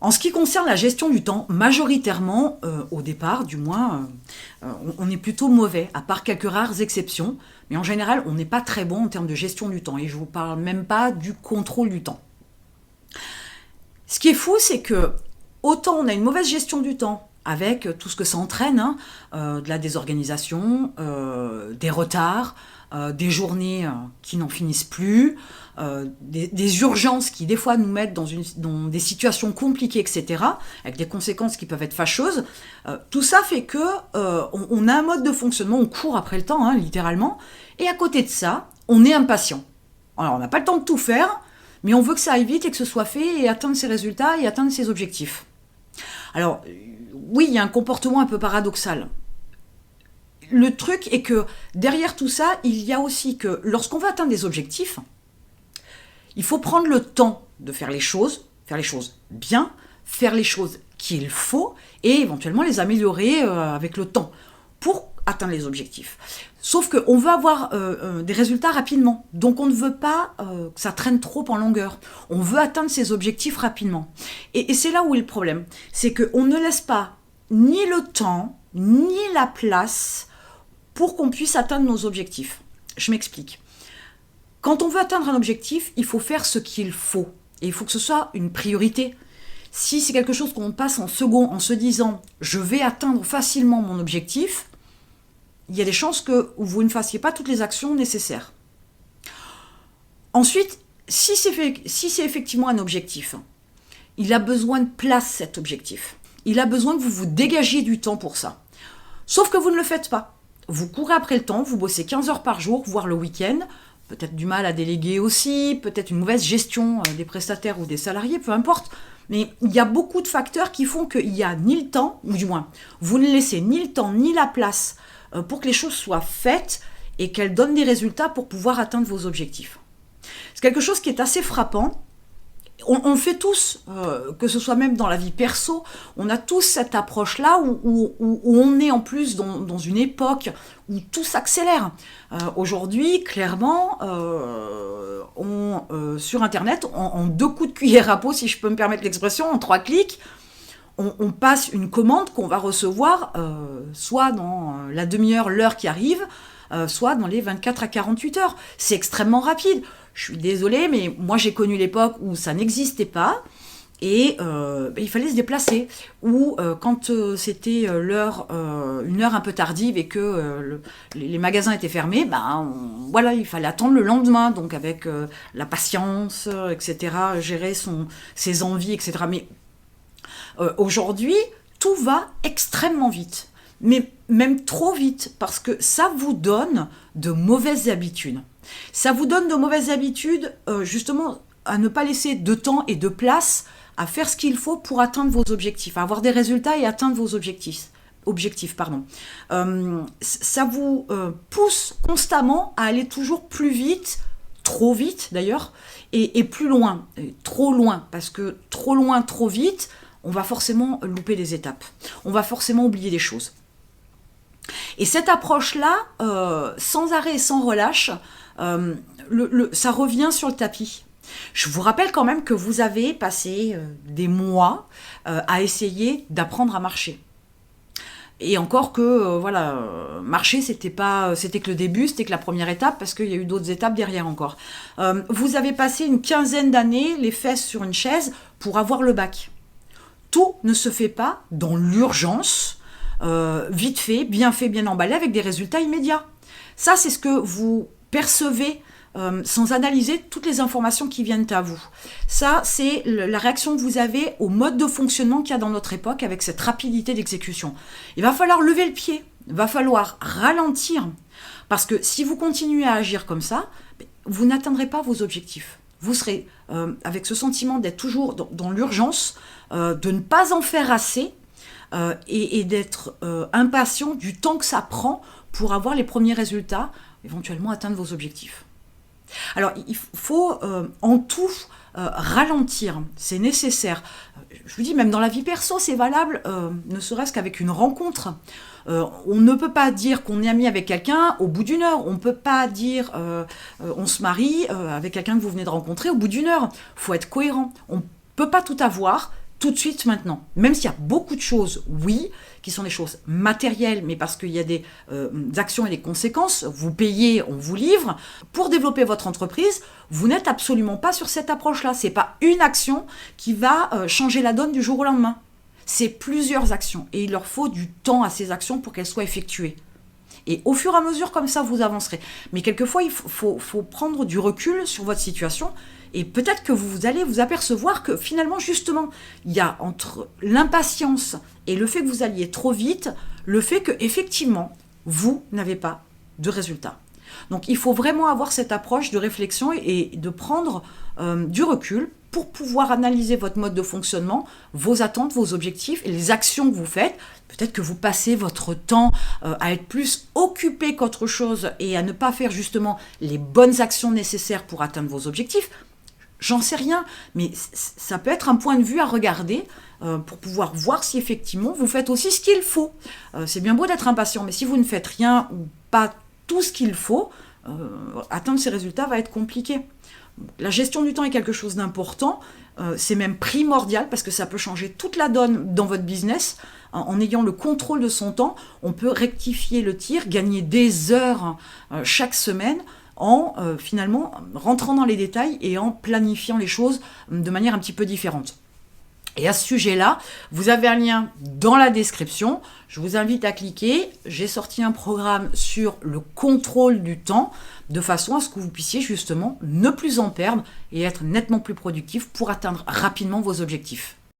En ce qui concerne la gestion du temps, majoritairement, au départ, du moins, on est plutôt mauvais, à part quelques rares exceptions. Mais en général, on n'est pas très bon en termes de gestion du temps. Et je ne vous parle même pas du contrôle du temps. Ce qui est fou, c'est que autant on a une mauvaise gestion du temps, avec tout ce que ça entraîne, de la désorganisation, des retards, des journées qui n'en finissent plus, des urgences qui des fois nous mettent dans des situations compliquées, etc., avec des conséquences qui peuvent être fâcheuses. Tout ça fait que on a un mode de fonctionnement, on court après le temps, littéralement, et à côté de ça, on est impatient. Alors on n'a pas le temps de tout faire, mais on veut que ça aille vite et que ce soit fait et atteindre ses résultats et atteindre ses objectifs. Alors, oui, il y a un comportement un peu paradoxal. Le truc est que derrière tout ça, il y a aussi que lorsqu'on veut atteindre des objectifs, il faut prendre le temps de faire les choses bien, faire les choses qu'il faut et éventuellement les améliorer avec le temps pour atteindre les objectifs. Sauf qu'on veut avoir des résultats rapidement, donc on ne veut pas que ça traîne trop en longueur. On veut atteindre ces objectifs rapidement. Et c'est là où est le problème, c'est qu'on ne laisse pas ni le temps, ni la place pour qu'on puisse atteindre nos objectifs. Je m'explique. Quand on veut atteindre un objectif, il faut faire ce qu'il faut. Et il faut que ce soit une priorité. Si c'est quelque chose qu'on passe en second en se disant « je vais atteindre facilement mon objectif », il y a des chances que vous ne fassiez pas toutes les actions nécessaires. Ensuite, si c'est effectivement un objectif, il a besoin de place cet objectif. Il a besoin que vous vous dégagiez du temps pour ça. Sauf que vous ne le faites pas. Vous courez après le temps, vous bossez 15 heures par jour, voire le week-end, peut-être du mal à déléguer aussi, peut-être une mauvaise gestion des prestataires ou des salariés, peu importe. Mais il y a beaucoup de facteurs qui font qu'il n'y a ni le temps, ou du moins, vous ne laissez ni le temps ni la place pour que les choses soient faites et qu'elles donnent des résultats pour pouvoir atteindre vos objectifs. C'est quelque chose qui est assez frappant. On le fait tous, que ce soit même dans la vie perso, on a tous cette approche-là où on est en plus dans une époque où tout s'accélère. Aujourd'hui, clairement, sur Internet, en 2 coups de cuillère à peau, si je peux me permettre l'expression, en 3 clics, on passe une commande qu'on va recevoir soit dans la demi-heure, l'heure qui arrive, soit dans les 24 à 48 heures. C'est extrêmement rapide. Je suis désolée, mais moi j'ai connu l'époque où ça n'existait pas et il fallait se déplacer. Ou quand c'était l'heure, une heure un peu tardive et que les magasins étaient fermés, voilà, il fallait attendre le lendemain, donc avec la patience, etc., gérer ses envies, etc. Mais aujourd'hui, tout va extrêmement vite. Mais même trop vite, parce que ça vous donne de mauvaises habitudes. Ça vous donne de mauvaises habitudes, justement, à ne pas laisser de temps et de place à faire ce qu'il faut pour atteindre vos objectifs, à avoir des résultats et atteindre vos objectifs. Ça vous pousse constamment à aller toujours plus vite, trop vite d'ailleurs, et plus loin, trop loin, parce que trop loin, trop vite, on va forcément louper des étapes. On va forcément oublier des choses. Et cette approche-là, sans arrêt et sans relâche, ça revient sur le tapis. Je vous rappelle quand même que vous avez passé des mois à essayer d'apprendre à marcher. Et encore que, marcher, c'était que le début, c'était que la première étape, parce qu'il y a eu d'autres étapes derrière encore. Vous avez passé une 15aine d'années, les fesses sur une chaise, pour avoir le bac. Tout ne se fait pas dans l'urgence, vite fait, bien emballé, avec des résultats immédiats. Ça, c'est ce que vous percevez sans analyser toutes les informations qui viennent à vous. Ça, c'est la réaction que vous avez au mode de fonctionnement qu'il y a dans notre époque avec cette rapidité d'exécution. Il va falloir lever le pied, il va falloir ralentir, parce que si vous continuez à agir comme ça, vous n'atteindrez pas vos objectifs. Vous serez avec ce sentiment d'être toujours dans l'urgence, de ne pas en faire assez, et d'être impatient du temps que ça prend pour avoir les premiers résultats, éventuellement atteindre vos objectifs. Alors, il faut en tout ralentir, c'est nécessaire. Je vous dis, même dans la vie perso, c'est valable, ne serait-ce qu'avec une rencontre. On ne peut pas dire qu'on est ami avec quelqu'un au bout d'une heure. On ne peut pas dire on se marie avec quelqu'un que vous venez de rencontrer au bout d'une heure. Il faut être cohérent. On ne peut pas tout avoir tout de suite maintenant. Même s'il y a beaucoup de choses, oui, qui sont des choses matérielles, mais parce qu'il y a des actions et des conséquences, vous payez, on vous livre. Pour développer votre entreprise, vous n'êtes absolument pas sur cette approche-là. Ce n'est pas une action qui va changer la donne du jour au lendemain. C'est plusieurs actions et il leur faut du temps à ces actions pour qu'elles soient effectuées. Et au fur et à mesure, comme ça, vous avancerez. Mais quelquefois, il faut prendre du recul sur votre situation et peut-être que vous allez vous apercevoir que finalement, justement, il y a entre l'impatience et le fait que vous alliez trop vite, le fait que effectivement, vous n'avez pas de résultat. Donc, il faut vraiment avoir cette approche de réflexion et de prendre du recul pour pouvoir analyser votre mode de fonctionnement, vos attentes, vos objectifs et les actions que vous faites. Peut-être que vous passez votre temps à être plus occupé qu'autre chose et à ne pas faire justement les bonnes actions nécessaires pour atteindre vos objectifs. J'en sais rien, mais ça peut être un point de vue à regarder pour pouvoir voir si effectivement vous faites aussi ce qu'il faut. C'est bien beau d'être impatient, mais si vous ne faites rien ou pas tout ce qu'il faut, atteindre ces résultats va être compliqué. La gestion du temps est quelque chose d'important, c'est même primordial parce que ça peut changer toute la donne dans votre business. En ayant le contrôle de son temps, on peut rectifier le tir, gagner des heures chaque semaine en finalement rentrant dans les détails et en planifiant les choses de manière un petit peu différente. Et à ce sujet-là, vous avez un lien dans la description. Je vous invite à cliquer. J'ai sorti un programme sur le contrôle du temps de façon à ce que vous puissiez justement ne plus en perdre et être nettement plus productif pour atteindre rapidement vos objectifs.